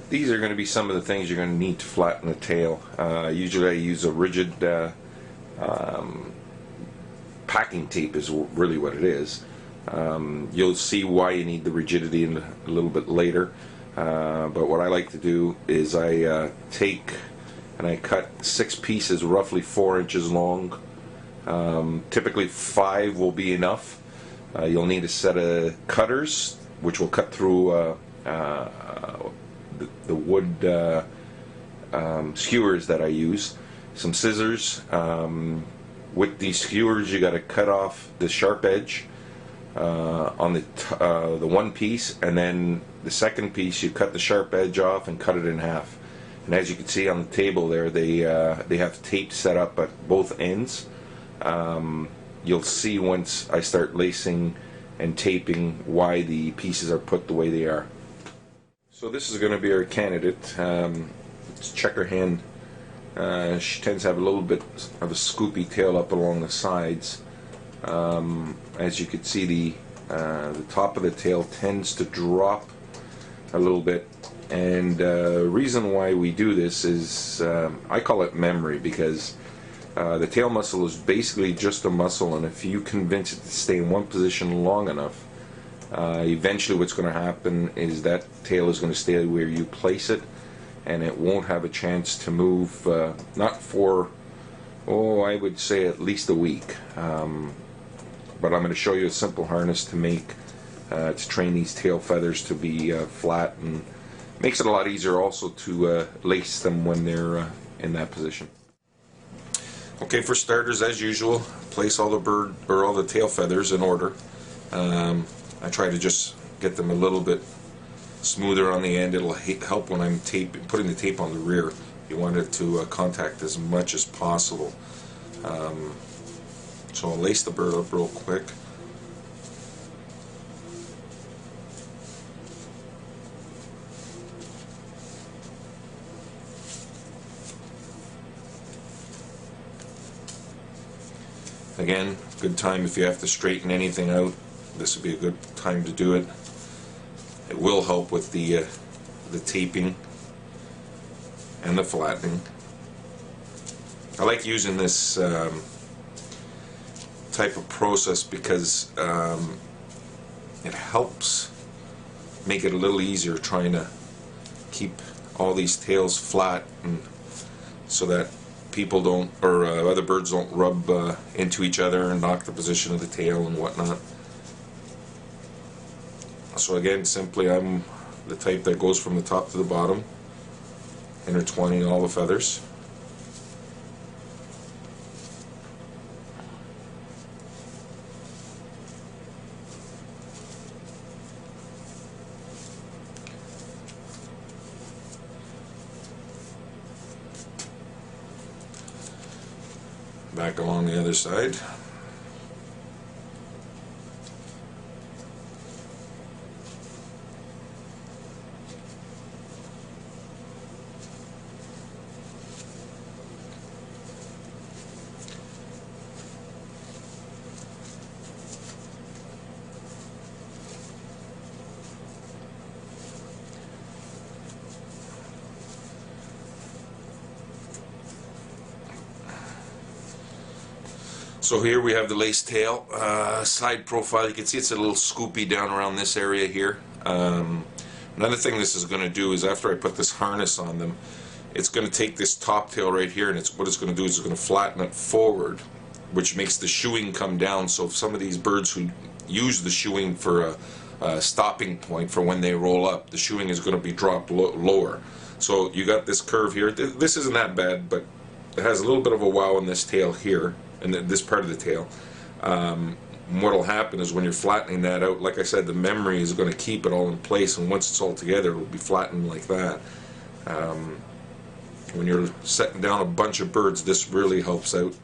These are going to be some of the things you're going to need to flatten the tail. Usually I use a rigid packing tape is really what it is. You'll see why you need the rigidity a little bit later. But what I like to do is I take and I cut 6 pieces roughly 4 inches long. Typically 5 will be enough. You'll need a set of cutters which will cut through the wood skewers that I use. Some scissors. With these skewers you got to cut off the sharp edge on the one piece, and then the second piece you cut the sharp edge off and cut it in half. And as you can see on the table there, they have tape set up at both ends. You'll see once I start lacing and taping why the pieces are put the way they are. So this is going to be our candidate. It's checker hen. She tends to have a little bit of a scoopy tail up along the sides. As you can see, the top of the tail tends to drop a little bit, and the reason why we do this is I call it memory, because the tail muscle is basically just a muscle, and if you convince it to stay in one position long enough, eventually what's going to happen is that tail is going to stay where you place it, and it won't have a chance to move, not for, I would say at least a week. But I'm going to show you a simple harness to make, to train these tail feathers to be flat, and makes it a lot easier also to lace them when they're in that position. Okay, for starters, as usual, place all the tail feathers in order. I try to just get them a little bit smoother on the end. It'll help when I'm putting the tape on the rear. You want it to contact as much as possible. So I'll lace the bird up real quick. Again, good time if you have to straighten anything out. This would be a good time to do it. It will help with the taping and the flattening. I like using this type of process because it helps make it a little easier trying to keep all these tails flat, and so that people don't, or other birds don't rub into each other and knock the position of the tail and whatnot. So again, simply I'm the type that goes from the top to the bottom, intertwining all the feathers. Back along the other side. So here we have the lace tail, side profile. You can see it's a little scoopy down around this area here. Another thing this is going to do is, after I put this harness on them, it's going to take this top tail right here, and what it's going to do is it's going to flatten it forward, which makes the shoeing come down. So if some of these birds who use the shoeing for a stopping point for when they roll up, the shoeing is going to be dropped lower. So you got this curve here. This isn't that bad, but it has a little bit of a wow in this tail here, and this part of the tail. What will happen is when you're flattening that out, like I said, the memory is going to keep it all in place, and once it's all together, it will be flattened like that. When you're setting down a bunch of birds, this really helps out.